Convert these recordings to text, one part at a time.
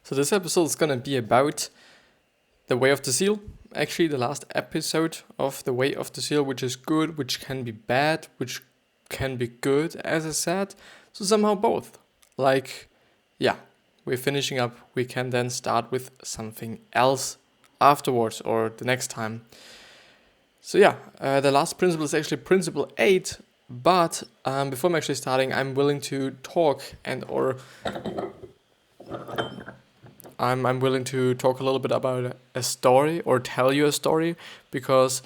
So this episode is gonna be about the Way of the Seal. Actually, the last episode of the Way of the Seal, which is good, which can be bad, which can be good, as I said. So somehow both. We're finishing up. We can then start with something else afterwards or the next time. So the last principle is actually principle 8. But before I'm actually starting, I'm willing to talk I'm willing to talk a little bit about a story or tell you a story because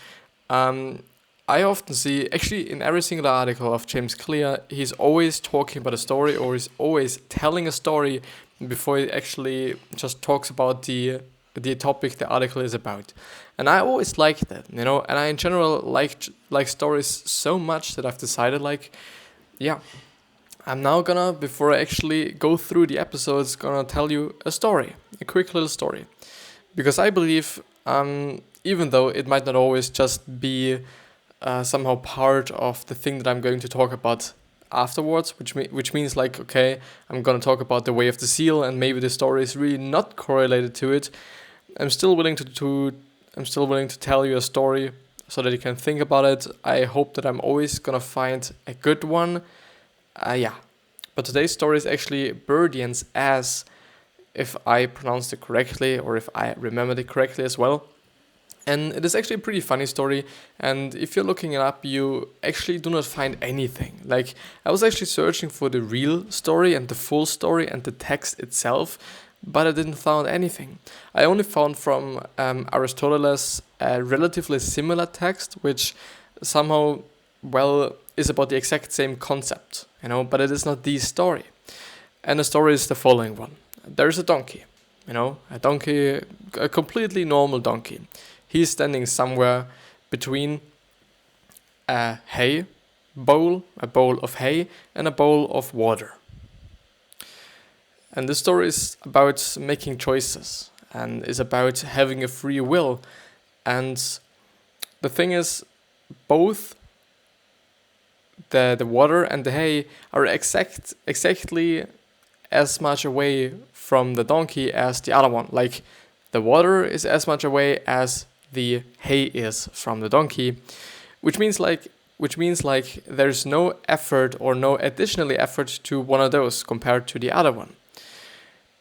I often see, actually in every single article of James Clear, he's always talking about a story or he's always telling a story before he actually just talks about the topic the article is about. And I always like that, and I in general like stories so much that I've decided I'm now gonna, before I actually go through the episodes, gonna tell you a story, a quick little story. Because I believe, even though it might not always just be somehow part of the thing that I'm going to talk about afterwards, which means I'm gonna talk about the Way of the Seal and maybe the story is really not correlated to it. I'm still willing to tell you a story so that you can think about it. I hope that I'm always gonna find a good one. But today's story is actually Birdian's Ass, if I pronounced it correctly or if I remembered it correctly as well. And it is actually a pretty funny story, and if you're looking it up, you actually do not find anything. I was actually searching for the real story and the full story and the text itself, but I didn't find anything. I only found from Aristoteles a relatively similar text, which somehow, is about the exact same concept, but it is not the story. And the story is the following one. There's a donkey, a completely normal donkey. He's standing somewhere between a bowl of hay, and a bowl of water. And the story is about making choices and is about having a free will. And the thing is, both the water and the hay are exactly as much away from the donkey as the other one. The water is as much away as the hay is from the donkey, which means there's no effort or no additional effort to one of those compared to the other one.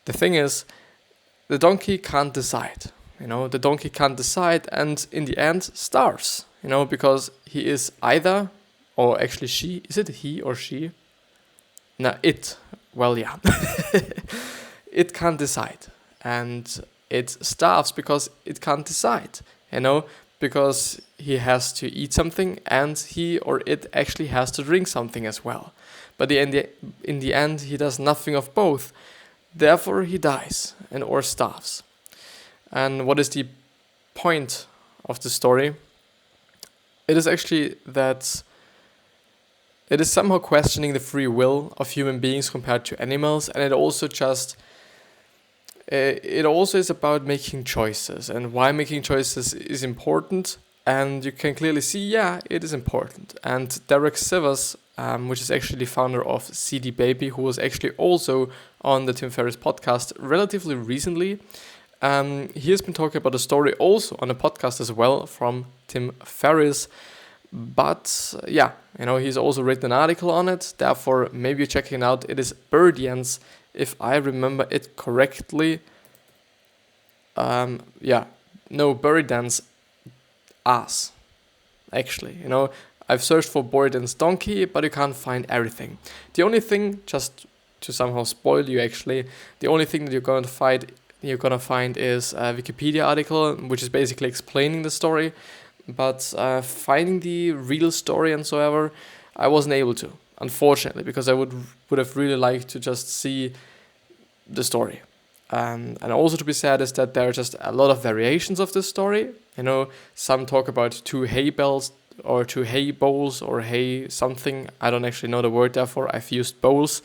The thing is, the donkey can't decide. The donkey can't decide, and in the end starves. Because he is either, or actually she, is it he or she? No, it. Well, yeah. It can't decide, and it starves because it can't decide. Because he has to eat something and he or it actually has to drink something as well. But in the end, he does nothing of both. Therefore, he dies or starves. And what is the point of the story? It is actually that it is somehow questioning the free will of human beings compared to animals, and it also is about making choices and why making choices is important. And you can clearly see, it is important. And Derek Sivers, which is actually the founder of CD Baby, who was actually also on the Tim Ferriss podcast relatively recently, he has been talking about the story also on a podcast as well from Tim Ferriss. But he's also written an article on it. Therefore, maybe you're checking it out. It is Birdian's, if I remember it correctly. Birdian's Ass. Actually, I've searched for Birdian's donkey, but you can't find everything. The only thing, just to somehow spoil you, actually, the only thing that you're gonna find is a Wikipedia article, which is basically explaining the story. But finding the real story and so ever, I wasn't able to, unfortunately, because I would have really liked to just see the story. And also to be said is that there are just a lot of variations of this story. Some talk about two hay bowls or hay something. I don't actually know the word, therefore I've used bowls.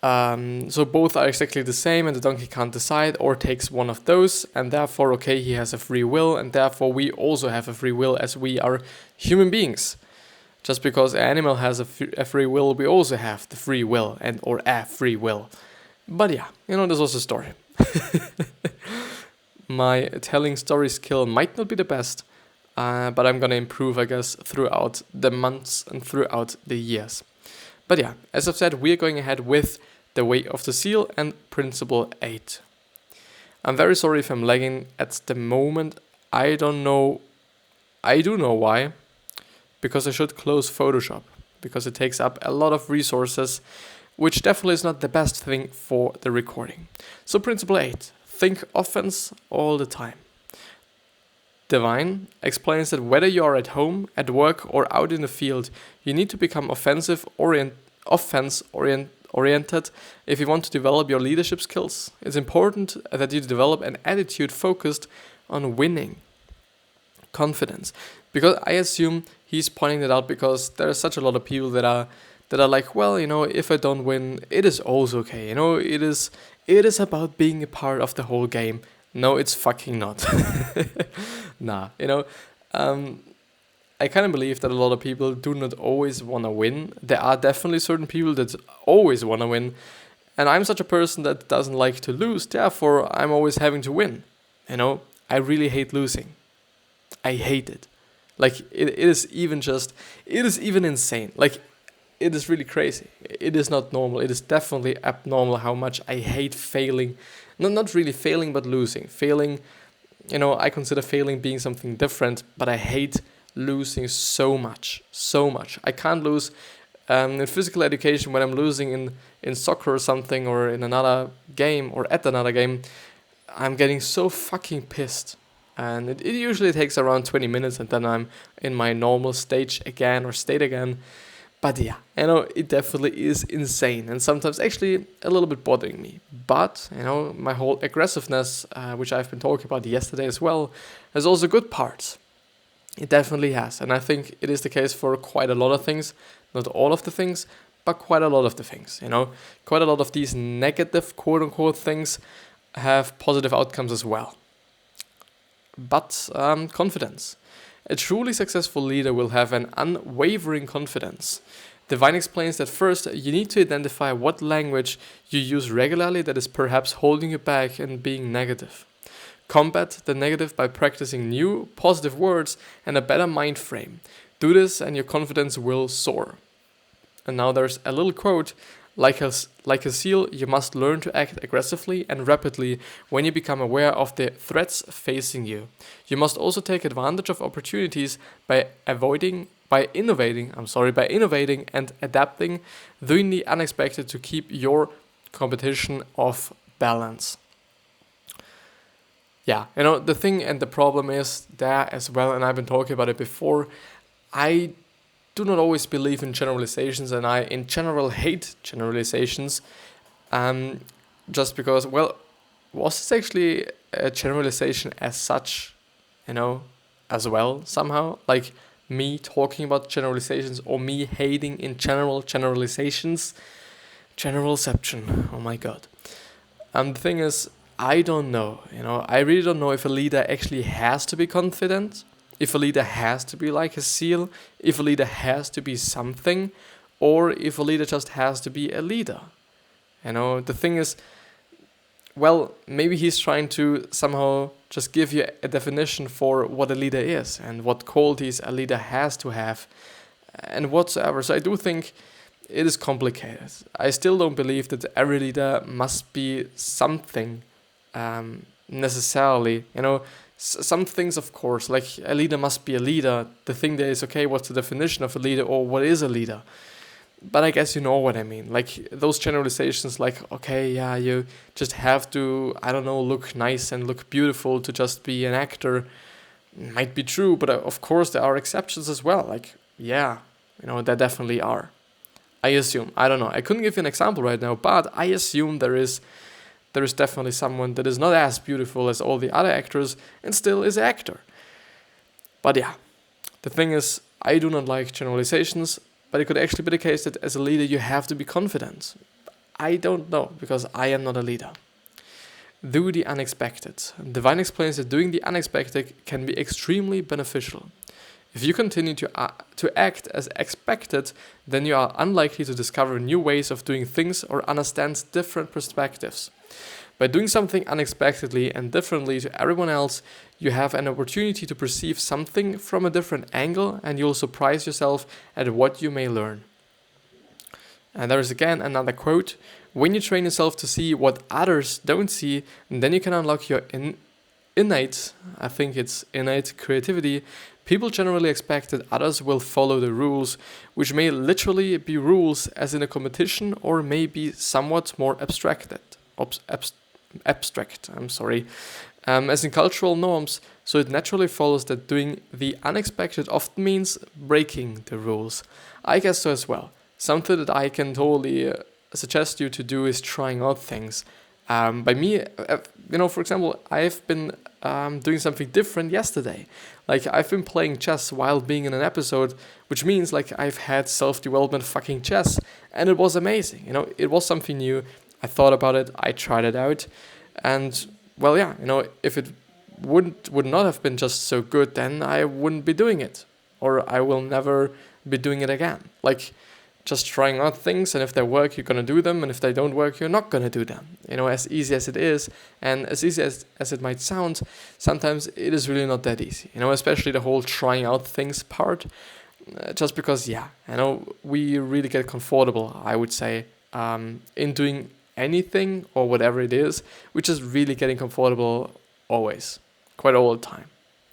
So both are exactly the same, and the donkey can't decide or takes one of those, and therefore, he has a free will, and therefore we also have a free will as we are human beings. Just because an animal has a free will, we also have the free will or a free will. But yeah, this was the story. My telling story skill might not be the best, but I'm gonna improve, I guess, throughout the months and throughout the years. But yeah, as I've said, we're going ahead with The Way of the Seal and Principle 8. I'm very sorry if I'm lagging at the moment. I do know why. Because I should close Photoshop. Because it takes up a lot of resources, which definitely is not the best thing for the recording. So Principle 8. Think offense all the time. Divine explains that whether you are at home, at work, or out in the field, you need to become offense-oriented if you want to develop your leadership skills. It's important that you develop an attitude focused on winning. Confidence. Because I assume he's pointing that out because there are such a lot of people that are like, well, if I don't win, it is also okay. It is about being a part of the whole game. No, it's fucking not. Nah, I kind of believe that a lot of people do not always want to win. There are definitely certain people that always want to win. And I'm such a person that doesn't like to lose. Therefore, I'm always having to win. I really hate losing. I hate it. Like, it is even insane. Like, it is really crazy. It is not normal. It is definitely abnormal how much I hate failing. Not really failing, but losing. Failing, I consider failing being something different, but I hate losing so much. So much. I can't lose in physical education when I'm losing in soccer or something, or in another game, or at another game. I'm getting so fucking pissed. And it usually takes around 20 minutes, and then I'm in my normal state again. But yeah, it definitely is insane, and sometimes actually a little bit bothering me. But, my whole aggressiveness, which I've been talking about yesterday as well, has also good parts. It definitely has, and I think it is the case for quite a lot of things. Not all of the things, but quite a lot of the things, Quite a lot of these negative, quote-unquote, things have positive outcomes as well. But confidence. A truly successful leader will have an unwavering confidence. Divine explains that first, you need to identify what language you use regularly that is perhaps holding you back and being negative. Combat the negative by practicing new, positive words and a better mind frame. Do this and your confidence will soar. And now there's a little quote. Like a seal, you must learn to act aggressively and rapidly when you become aware of the threats facing you. You must also take advantage of opportunities by innovating and adapting, doing the unexpected to keep your competition off balance. Yeah, the thing and the problem is there as well, and I've been talking about it before. I do not always believe in generalizations, and I in general hate generalizations, just because, well, was this actually a generalization as such, as well, somehow? Like, me talking about generalizations, or me hating in general generalizations? Generalception, oh my god. The thing is, I don't know, I really don't know if a leader actually has to be confident, if a leader has to be like a seal, if a leader has to be something, or if a leader just has to be a leader. The thing is, well, maybe he's trying to somehow just give you a definition for what a leader is and what qualities a leader has to have and whatsoever. So I do think it is complicated. I still don't believe that every leader must be something necessarily, Some things, of course, like a leader must be a leader. The thing there is, okay, what's the definition of a leader, or what is a leader? But I guess you know what I mean. Like, those generalizations, like, okay, yeah, you just have to, look nice and look beautiful to just be an actor, might be true, but of course there are exceptions as well. Like, yeah, there definitely are. I assume. I don't know. I couldn't give you an example right now, but I assume there is definitely someone that is not as beautiful as all the other actors and still is an actor. But yeah, the thing is, I do not like generalizations, but it could actually be the case that as a leader you have to be confident. I don't know, because I am not a leader. Do the unexpected. Divine explains that doing the unexpected can be extremely beneficial. If you continue to act as expected, then you are unlikely to discover new ways of doing things or understand different perspectives. By doing something unexpectedly and differently to everyone else, you have an opportunity to perceive something from a different angle, and you'll surprise yourself at what you may learn. And there is again another quote: when you train yourself to see what others don't see, then you can unlock your innate creativity. People generally expect that others will follow the rules, which may literally be rules as in a competition, or may be somewhat more abstract, as in cultural norms. So it naturally follows that doing the unexpected often means breaking the rules. I guess so as well. Something that I can totally suggest you to do is trying out things. By me, for example, I've been doing something different yesterday. Like, I've been playing chess while being in an episode, which means like I've had self-development fucking chess, and it was amazing. It was something new. I thought about it, I tried it out, and well, yeah, if it would not have been just so good, then I wouldn't be doing it, or I will never be doing it again. Like, just trying out things, and if they work, you're gonna do them, and if they don't work, you're not gonna do them. As easy as it is, and as easy as it might sound, sometimes it is really not that easy. Especially the whole trying out things part. Just because, we really get comfortable, I would say, in doing anything or whatever it is, which is really getting comfortable always, quite all the time.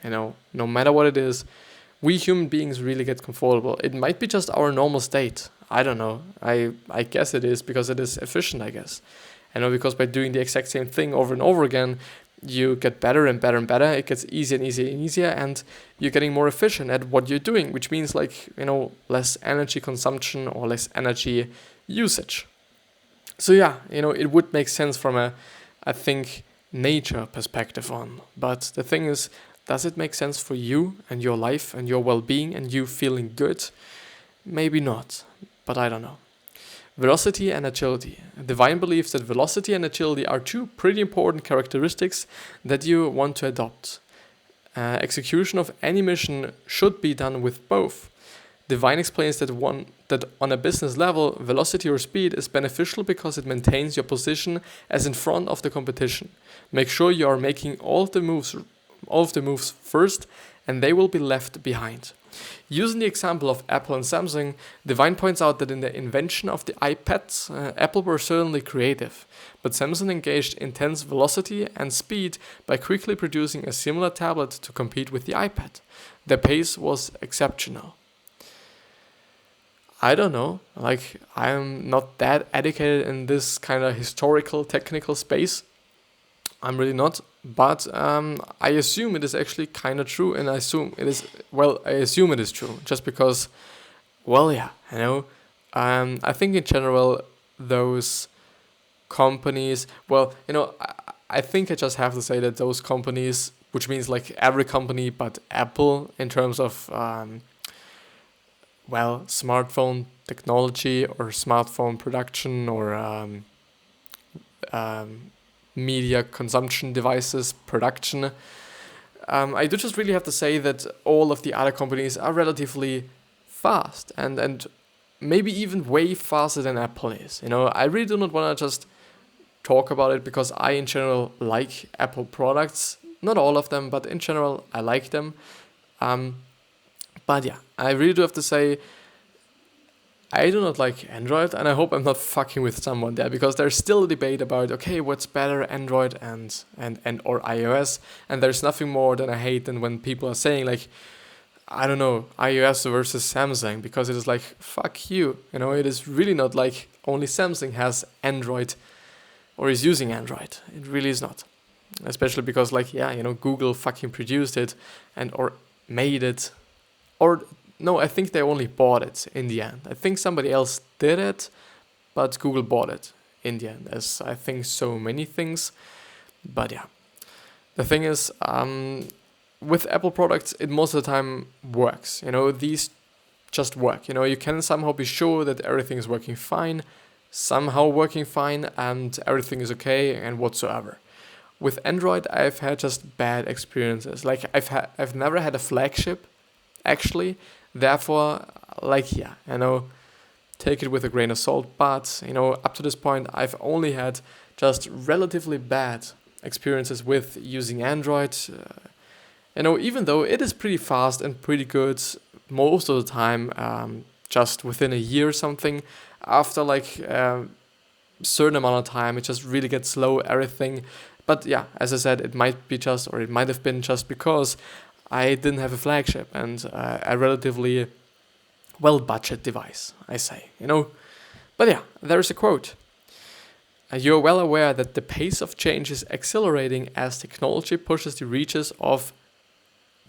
No matter what it is, we human beings really get comfortable. It might be just our normal state. I don't know. I guess it is because it is efficient, I guess. Because by doing the exact same thing over and over again, you get better and better and better. It gets easier and easier and easier, and you're getting more efficient at what you're doing, which means less energy consumption or less energy usage. So it would make sense from a, I think, nature perspective on. But the thing is, does it make sense for you and your life and your well-being and you feeling good? Maybe not, but I don't know. Velocity and agility. Divine believes that velocity and agility are two pretty important characteristics that you want to adopt. Execution of any mission should be done with both. Divine explains that on a business level, velocity or speed is beneficial because it maintains your position as in front of the competition. Make sure you are making all of the moves first, and they will be left behind. Using the example of Apple and Samsung, Divine points out that in the invention of the iPads, Apple were certainly creative, but Samsung engaged intense velocity and speed by quickly producing a similar tablet to compete with the iPad. Their pace was exceptional. I don't know, I'm not that educated in this kind of historical, technical space. I'm really not, but I assume it is actually kind of true, and I assume it is true, just because, I think in general, those companies, I think I just have to say that those companies, which means like every company but Apple in terms of smartphone technology or smartphone production or media consumption devices production. I do just really have to say that all of the other companies are relatively fast and maybe even way faster than Apple is. I really do not want to just talk about it because I in general like Apple products. Not all of them, but in general I like them. But I really do have to say I do not like Android, and I hope I'm not fucking with someone there, because there's still a debate about, okay, what's better, Android and or iOS, and there's nothing more than I hate than when people are saying like, I don't know, iOS versus Samsung, because it is like, fuck you, it is really not like only Samsung has Android or is using Android. It really is not, especially because Google fucking produced it and or made it, or no, I think they only bought it in the end. I think somebody else did it, but Google bought it in the end, as I think so many things. But the thing is, with Apple products, it most of the time works. These just work. You can somehow be sure that everything is working fine, and everything is okay and whatsoever. With Android, I've had just bad experiences. Like I've never had a flagship actually. Therefore, take it with a grain of salt. But, up to this point, I've only had just relatively bad experiences with using Android. Even though it is pretty fast and pretty good most of the time, just within a year or something, after certain amount of time, it just really gets slow, everything. But yeah, as I said, it might have been just because I didn't have a flagship and a relatively well-budget device, I say, But yeah, there's a quote. You're well aware that the pace of change is accelerating as technology pushes the reaches of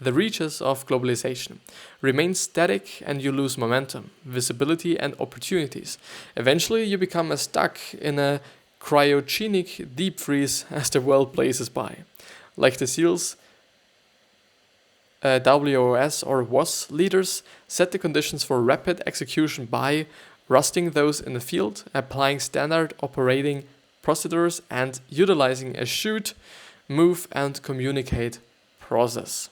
globalization. Remain static and you lose momentum, visibility and opportunities. Eventually you become stuck in a cryogenic deep freeze as the world blazes by. Like the SEALs, WOS or WOS leaders set the conditions for rapid execution by rusting those in the field, applying standard operating procedures and utilizing a shoot, move and communicate process.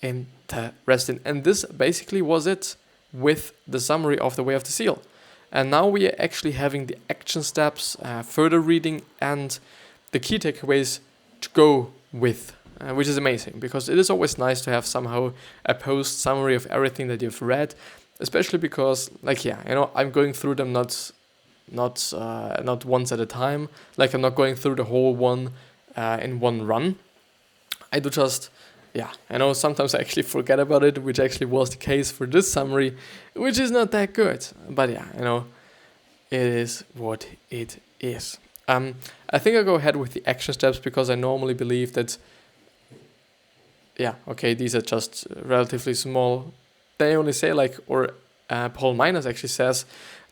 Interesting. And this basically was it with the summary of the Way of the Seal. And now we are actually having the action steps, further reading, and the key takeaways to go with, which is amazing because it is always nice to have somehow a post summary of everything that you've read, especially because, I'm going through them not once at a time. I'm not going through the whole one in one run. I do just. Sometimes I actually forget about it, which actually was the case for this summary, which is not that good. But it is what it is. I think I'll go ahead with the action steps because I normally believe that, these are just relatively small. They only say Paul Miners actually says,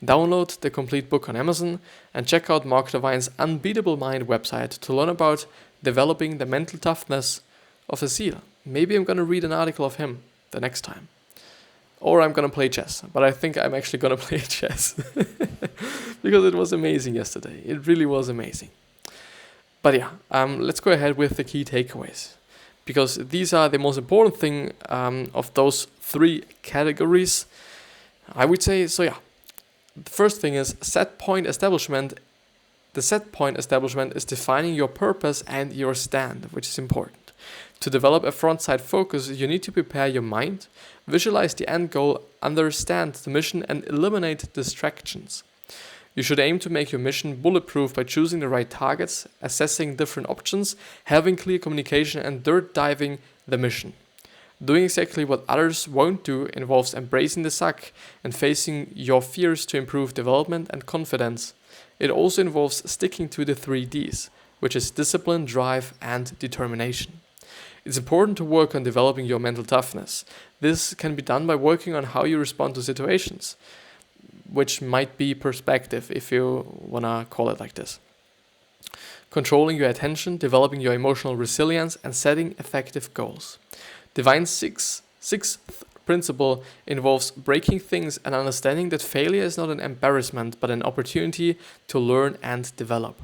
download the complete book on Amazon and check out Mark Devine's Unbeatable Mind website to learn about developing the mental toughness of a SEAL. Maybe I'm going to read an article of him the next time. Or I'm going to play chess. But I think I'm actually going to play chess. Because it was amazing yesterday. It really was amazing. But let's go ahead with the key takeaways. Because these are the most important thing of those three categories. I would say, the first thing is set point establishment. The set point establishment is defining your purpose and your stand, which is important. To develop a front-side focus, you need to prepare your mind, visualize the end goal, understand the mission, and eliminate distractions. You should aim to make your mission bulletproof by choosing the right targets, assessing different options, having clear communication, and dirt diving the mission. Doing exactly what others won't do involves embracing the suck and facing your fears to improve development and confidence. It also involves sticking to the 3 Ds, which is discipline, drive, and determination. It's important to work on developing your mental toughness. This can be done by working on how you respond to situations, which might be perspective if you want to call it like this. Controlling your attention, developing your emotional resilience, and setting effective goals. Divine's sixth principle involves breaking things and understanding that failure is not an embarrassment but an opportunity to learn and develop.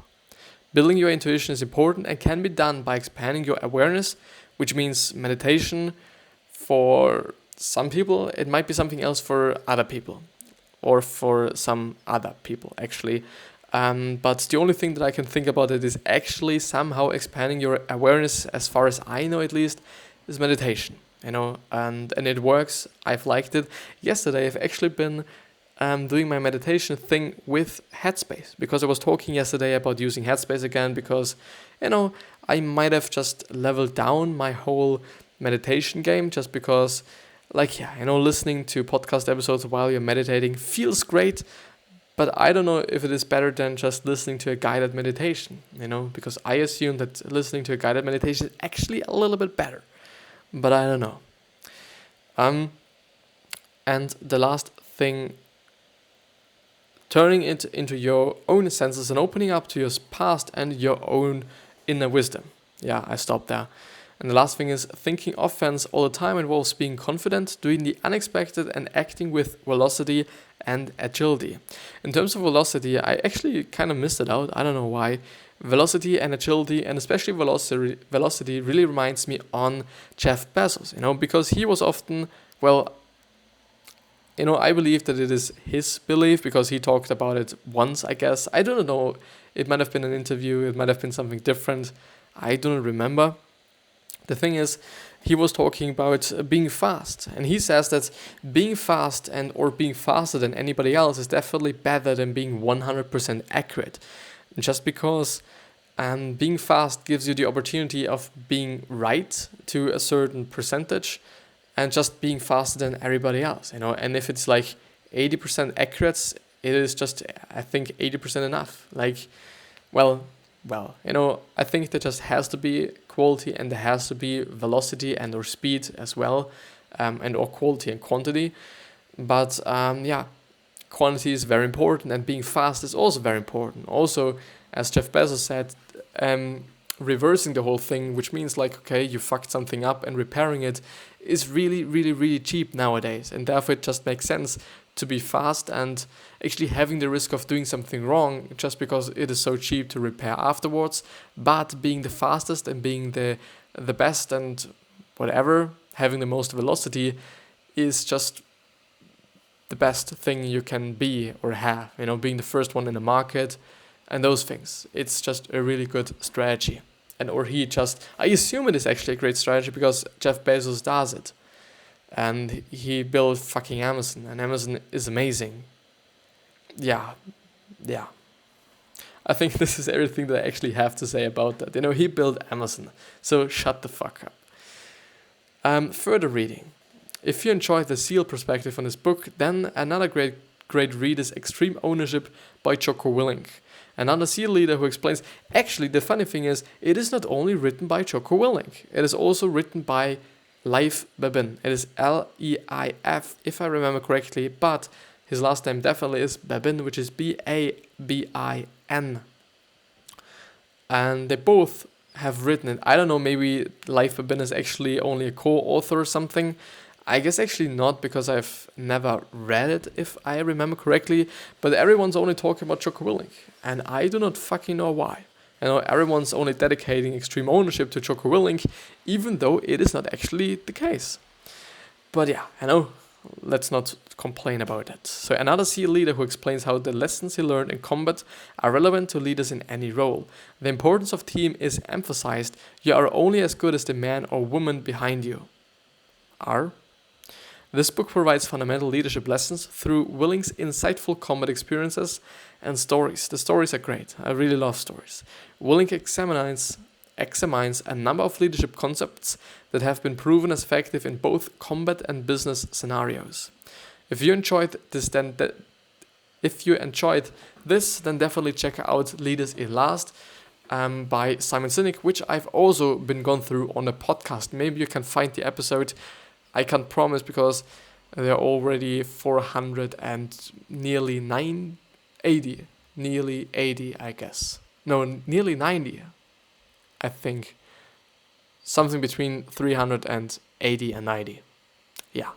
Building your intuition is important and can be done by expanding your awareness, which means meditation. For some people, it might be something else for other people, or for some other people, actually. But the only thing that I can think about it is actually somehow expanding your awareness, as far as I know at least, is meditation. And it works. I've liked it. Yesterday, I've actually been doing my meditation thing with Headspace, because I was talking yesterday about using Headspace again, because I might have just leveled down my whole meditation game, just because listening to podcast episodes while you're meditating feels great, but I don't know if it is better than just listening to a guided meditation, because I assume that listening to a guided meditation is actually a little bit better, but I don't know. And the last thing, turning it into your own senses and opening up to your past and your own inner wisdom. Yeah, I stopped there. And the last thing is, thinking offense all the time involves being confident, doing the unexpected, and acting with velocity and agility. In terms of velocity, I actually kind of missed it out. I don't know why. velocity and agility, and especially velocity really reminds me on Jeff Bezos, because he was often, well, I believe that it is his belief because he talked about it once, I guess. I don't know. It might have been an interview. It might have been something different. I don't remember. The thing is, he was talking about being fast. And he says that being fast or being faster than anybody else is definitely better than being 100% accurate. Just because being fast gives you the opportunity of being right to a certain percentage, and just being faster than everybody else, And if it's like 80% accurate, it is just, I think, 80% enough. Like, well, I think there just has to be quality, and there has to be velocity and or speed as well, and or quality and quantity. But quantity is very important, and being fast is also very important. Also, as Jeff Bezos said, reversing the whole thing, which means like, okay, you fucked something up and repairing it is really, really, really cheap nowadays. And therefore it just makes sense to be fast and actually having the risk of doing something wrong just because it is so cheap to repair afterwards. But being the fastest and being the best and whatever, having the most velocity is just the best thing you can be or have, being the first one in the market and those things. It's just a really good strategy. I assume it is actually a great strategy because Jeff Bezos does it. And he built fucking Amazon, and Amazon is amazing. Yeah. I think this is everything that I actually have to say about that. He built Amazon, so shut the fuck up. Further reading. If you enjoyed the SEAL perspective on this book, then another great read is Extreme Ownership by Jocko Willink. Another SEAL leader who explains, actually the funny thing is, it is not only written by Jocko Willink, it is also written by Leif Babin. It is Leif, if I remember correctly, but his last name definitely is Babin, which is Babin. And they both have written it. I don't know, maybe Leif Babin is actually only a co-author or something. I guess actually not, because I've never read it, if I remember correctly. But everyone's only talking about Jocko Willink, and I do not fucking know why. Everyone's only dedicating extreme ownership to Jocko Willink, even though it is not actually the case. But yeah, let's not complain about that. So another SEAL leader who explains how the lessons he learned in combat are relevant to leaders in any role. The importance of team is emphasized. You are only as good as the man or woman behind you. This book provides fundamental leadership lessons through Willink's insightful combat experiences and stories. The stories are great. I really love stories. Willink examines a number of leadership concepts that have been proven as effective in both combat and business scenarios. If you enjoyed this, then definitely check out Leaders Eat Last by Simon Sinek, which I've also been gone through on a podcast. Maybe you can find the episode. I can't promise because they're already 400 and nearly 80, I guess. No, nearly 90, I think. Something between 380 and 90. Yeah.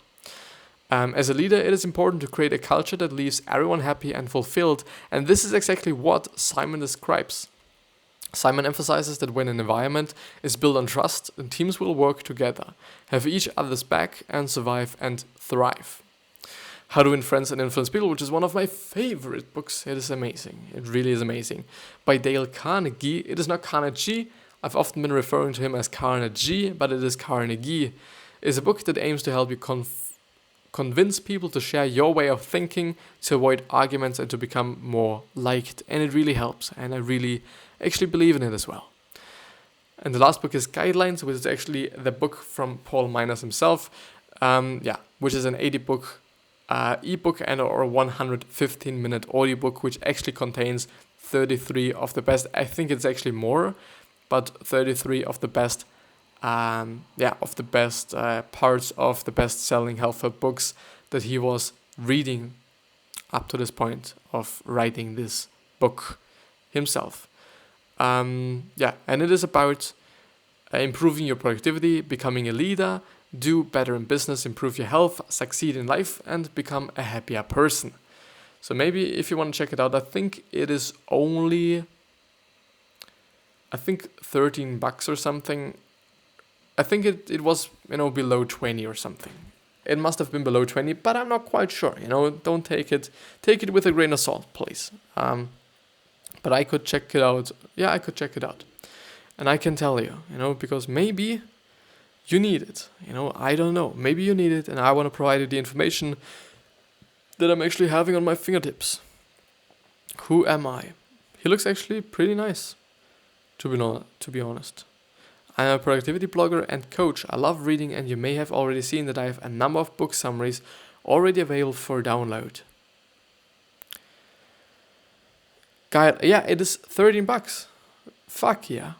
As a leader, it is important to create a culture that leaves everyone happy and fulfilled, and this is exactly what Simon describes. Simon emphasizes that when an environment is built on trust, teams will work together, have each other's back, and survive and thrive. How to Win Friends and Influence People, which is one of my favorite books. It is amazing. It really is amazing. By Dale Carnegie. It is not Carnegie. I've often been referring to him as Carnegie, but it is Carnegie. It is a book that aims to help you convince people to share your way of thinking, to avoid arguments, and to become more liked. And it really helps. And I really actually believe in it as well. And the last book is Guidelines, which is actually the book from Paul Miners himself, which is an 80-book ebook and or 115-minute audiobook, which actually contains 33 of the best. I think it's actually more, but 33 of the best, parts of the best-selling health books that he was reading up to this point of writing this book himself. And it is about improving your productivity, becoming a leader, do better in business, improve your health, succeed in life, and become a happier person. So maybe if you want to check it out, I think it is only I think $13 or something. I think it was, below 20 or something. It must have been below 20, but I'm not quite sure. Don't take it with a grain of salt, please. But I could check it out. Yeah, I could check it out. And I can tell you, because maybe you need it. I don't know. Maybe you need it, and I want to provide you the information that I'm actually having on my fingertips. Who am I? He looks actually pretty nice, to be honest. I'm a productivity blogger and coach. I love reading, and you may have already seen that I have a number of book summaries already available for download. Guide, yeah, it is $13. Fuck yeah,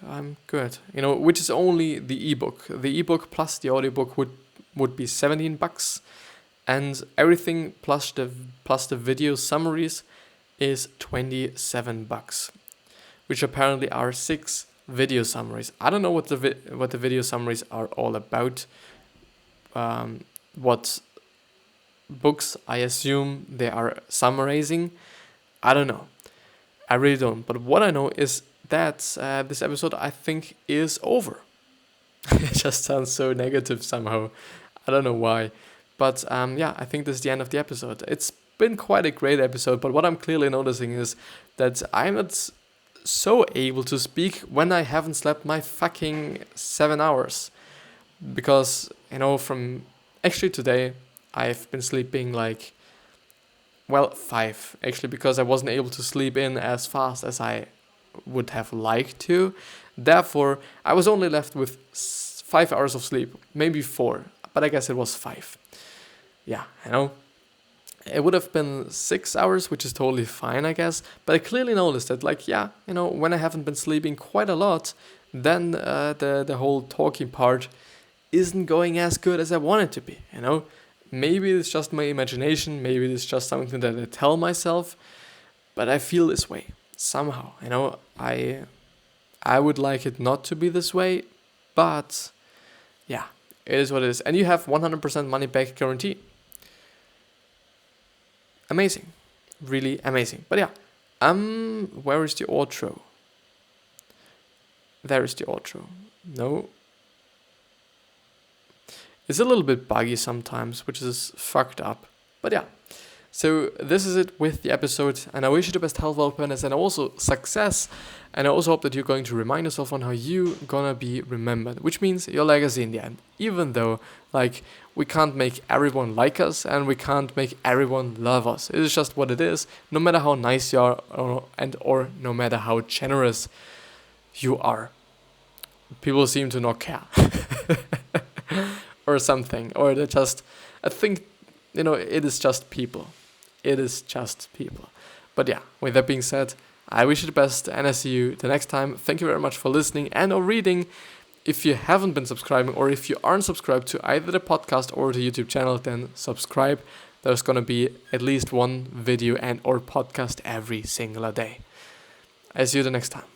I'm good. Which is only the ebook. The ebook plus the audiobook would be $17, and everything plus the video summaries is $27, which apparently are 6 video summaries. I don't know what the video summaries are all about. What books I assume they are summarizing. I don't know. I really don't. But what I know is that this episode, I think, is over. It just sounds so negative somehow. I don't know why. But I think this is the end of the episode. It's been quite a great episode, but what I'm clearly noticing is that I'm not so able to speak when I haven't slept my fucking 7 hours. Because, from actually today, I've been sleeping 5, actually, because I wasn't able to sleep in as fast as I would have liked to. Therefore, I was only left with 5 hours of sleep, maybe 4, but I guess it was 5. Yeah, it would have been 6 hours, which is totally fine, I guess. But I clearly noticed that, when I haven't been sleeping quite a lot, then the whole talking part isn't going as good as I want it to be, Maybe it's just my imagination, maybe it's just something that I tell myself, but I feel this way somehow, I would like it not to be this way, but yeah, it is what it is. And you have 100% money back guarantee. Amazing. Really amazing. But yeah, where is the outro? There is the outro. No. It's a little bit buggy sometimes, which is fucked up. But yeah. So this is it with the episode, and I wish you the best health, wellness, and also success. And I also hope that you're going to remind yourself on how you gonna be remembered, which means your legacy in the end. Even though, we can't make everyone like us, and we can't make everyone love us. It is just what it is, no matter how nice you are, or no matter how generous you are. People seem to not care. Or something, or they just, I think, it is just people. It is just people. But yeah, with that being said, I wish you the best, and I see you the next time. Thank you very much for listening and or reading. If you haven't been subscribing, or if you aren't subscribed to either the podcast or the YouTube channel, then subscribe. There's gonna be at least one video and or podcast every single day. I see you the next time.